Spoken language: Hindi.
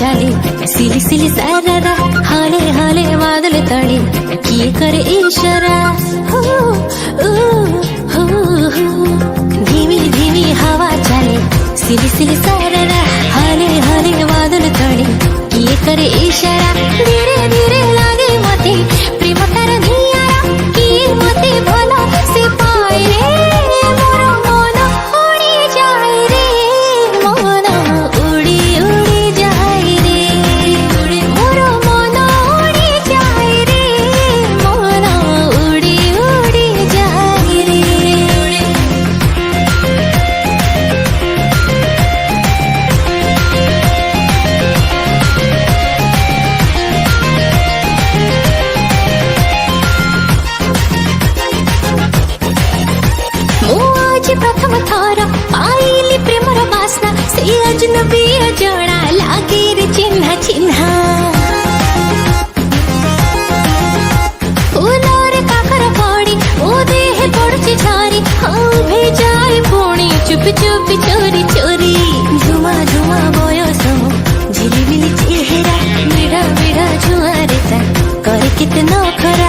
चाले सिली सिली सारा हाले हाले बादल तड़े किए करे इशारा हो धीमी धीमी हवा चाले सिली सिली सारा हाले हाले बादल तड़े किए करे इशारा धीरे धीरे लागे मते प्रेम तार नियारा किए मते भला से पाए रे मोर मन उड़ी जाए रे मन उड़ी उड़ी जाए रे मोर मन उड़ी जाए रे मन उड़ी उड़ी जाए रे। आज प्रथम थर पाइली प्रेमर बासना से अजनबी जना लागे रे चिन्हा चिन्हा फूलर काकर पड़ी ओ देह पड़ुची झारी हाँ भेजाए पुणी चुप चुप चोरी चोरी झुमा झुमा बयस झिलिमिली चेहरा बिड़ा बिड़ा झुआरे सा करे कितना खरा